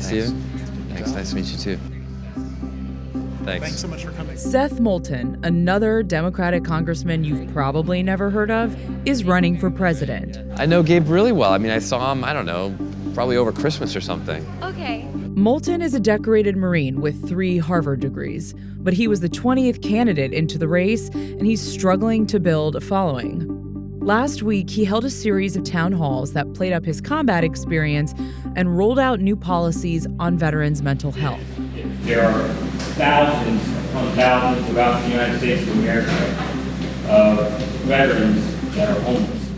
to you. Thanks. Nice to meet you too. Thanks so much for coming. Seth Moulton, another Democratic congressman you've probably never heard of, is running for president. I know Gabe really well. I mean, I saw him, I don't know, probably over Christmas or something. Okay. Moulton is a decorated Marine with 3 Harvard degrees, but he was the 20th candidate into the race, and he's struggling to build a following. Last week, he held a series of town halls that played up his combat experience and rolled out new policies on veterans' mental health. There are thousands upon thousands throughout the United States of America of veterans that are homeless.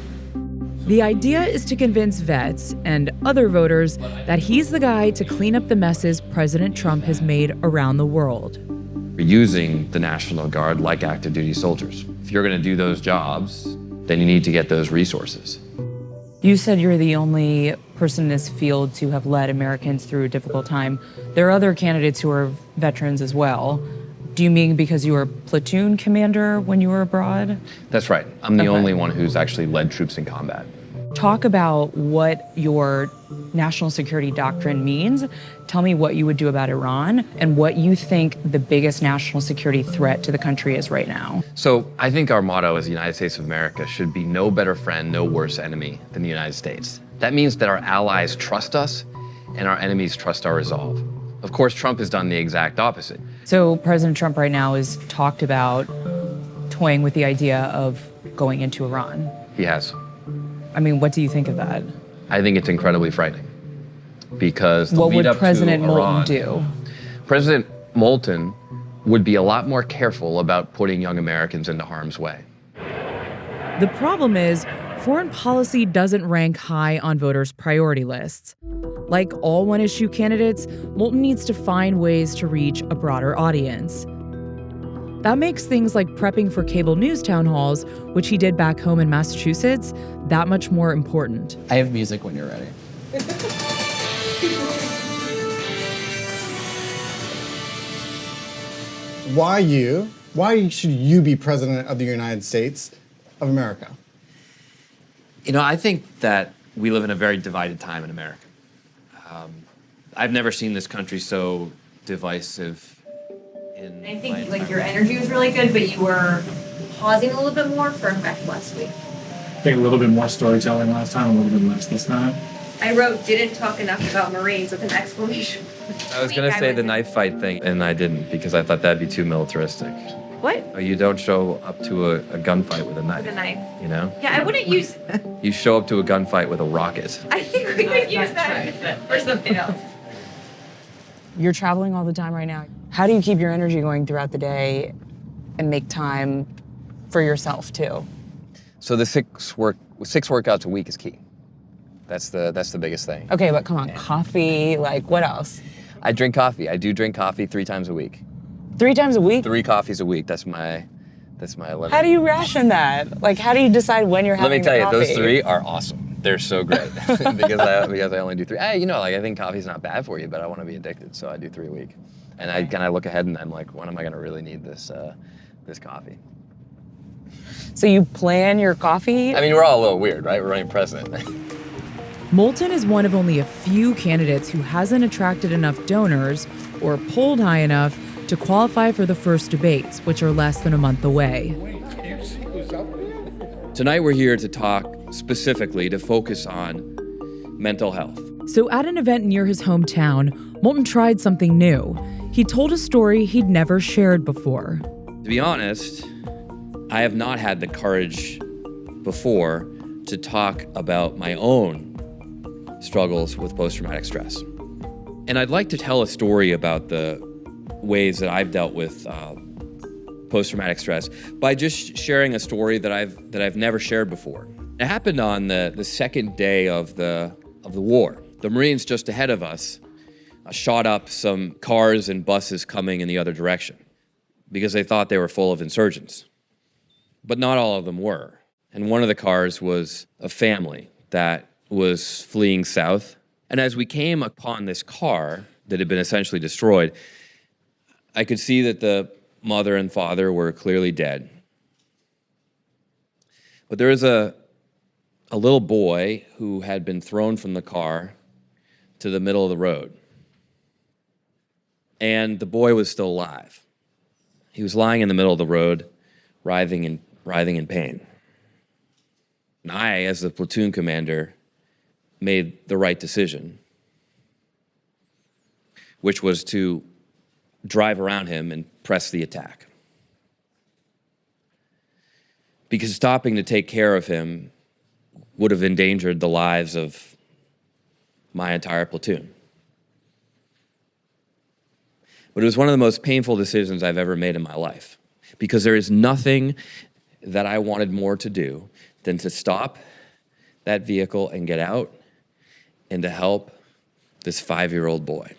The idea is to convince vets and other voters that he's the guy to clean up the messes President Trump has made around the world. We're using the National Guard like active duty soldiers. If you're going to do those jobs, then you need to get those resources. You said you're the only person in this field to have led Americans through a difficult time. There are other candidates who are veterans as well. Do you mean because you were platoon commander when you were abroad? That's right. I'm the only one who's actually led troops in combat. Talk about what your national security doctrine means. Tell me what you would do about Iran and what you think the biggest national security threat to the country is right now. So I think our motto as the United States of America should be no better friend, no worse enemy than the United States. That means that our allies trust us and our enemies trust our resolve. Of course, Trump has done the exact opposite. So President Trump right now has talked about toying with the idea of going into Iran. He has. I mean, what do you think of that? I think it's incredibly frightening because the What lead would up President to Moulton Iran, do? President Moulton would be a lot more careful about putting young Americans into harm's way. The problem is, foreign policy doesn't rank high on voters' priority lists. Like all one-issue candidates, Moulton needs to find ways to reach a broader audience. That makes things like prepping for cable news town halls, which he did back home in Massachusetts, that much more important. I have music when you're ready. Why you? Why should you be president of the United States of America? You know, I think that we live in a very divided time in America. I've never seen this country so divisive. I think like your energy was really good, but you were pausing a little bit more for effect last week. I think a little bit more storytelling last time, a little bit less this time. I wrote, didn't talk enough about Marines with an exclamation. I was going to say the knife fight thing, and I didn't because I thought that'd be too militaristic. What? You don't show up to a gunfight with a knife. With a knife. You know? Yeah, I wouldn't use. You show up to a gunfight with a rocket. I think we could use that for something else. You're traveling all the time right now. How do you keep your energy going throughout the day and make time for yourself too? So the six workouts a week is key. That's the biggest thing. Okay, but come on, coffee, like what else? I drink coffee. I do drink coffee 3 times a week. 3 times a week? 3 coffees a week. That's my limit. How do you ration that? Like, how do you decide when you're having Let me tell you, coffee? those 3 are awesome. They're so great because I only do 3. I think coffee's not bad for you, but I want to be addicted, so I do 3 a week. And I look ahead and I'm like, when am I going to really need this coffee? So you plan your coffee? I mean, we're all a little weird, right? We're running president. Moulton is one of only a few candidates who hasn't attracted enough donors or polled high enough to qualify for the first debates, which are less than a month away. Tonight we're here to talk specifically to focus on mental health. So at an event near his hometown, Moulton tried something new. He told a story he'd never shared before. To be honest, I have not had the courage before to talk about my own struggles with post-traumatic stress. And I'd like to tell a story about the ways that I've dealt with post-traumatic stress by just sharing a story that I've never shared before. It happened on the second day of the war. The Marines just ahead of us shot up some cars and buses coming in the other direction because they thought they were full of insurgents. But not all of them were. And one of the cars was a family that was fleeing south. And as we came upon this car that had been essentially destroyed, I could see that the mother and father were clearly dead. But there was a little boy who had been thrown from the car to the middle of the road. And the boy was still alive. He was lying in the middle of the road, writhing in pain. And I, as the platoon commander, made the right decision, which was to drive around him and press the attack. Because stopping to take care of him would have endangered the lives of my entire platoon. But it was one of the most painful decisions I've ever made in my life, because there is nothing that I wanted more to do than to stop that vehicle and get out and to help this 5-year-old boy.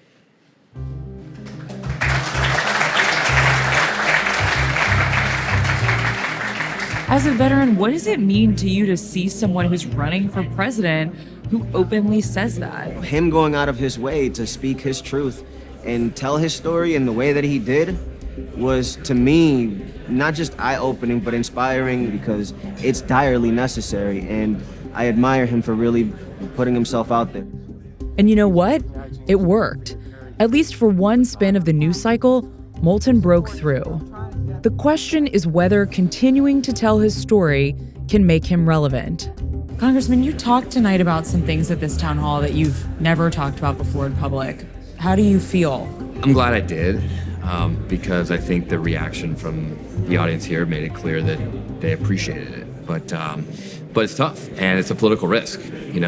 As a veteran, what does it mean to you to see someone who's running for president who openly says that? Him going out of his way to speak his truth and tell his story in the way that he did was, to me, not just eye-opening, but inspiring, because it's direly necessary, and I admire him for really putting himself out there. And you know what? It worked. At least for one spin of the news cycle, Moulton broke through. The question is whether continuing to tell his story can make him relevant. Congressman, you talked tonight about some things at this town hall that you've never talked about before in public. How do you feel? I'm glad I did, because I think the reaction from the audience here made it clear that they appreciated it. But it's tough, and it's a political risk,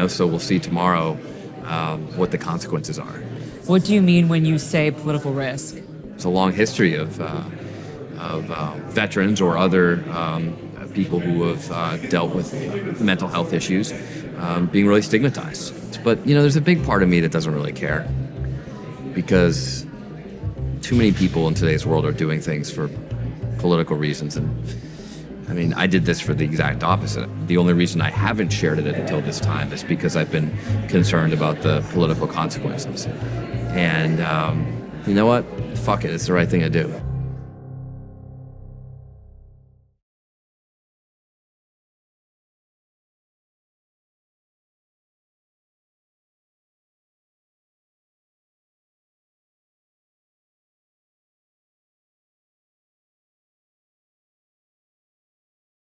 so we'll see tomorrow what the consequences are. What do you mean when you say political risk? It's a long history of veterans or other people who have dealt with mental health issues being really stigmatized. But, there's a big part of me that doesn't really care, because too many people in today's world are doing things for political reasons. And I did this for the exact opposite. The only reason I haven't shared it until this time is because I've been concerned about the political consequences. And you know what? Fuck it, it's the right thing to do.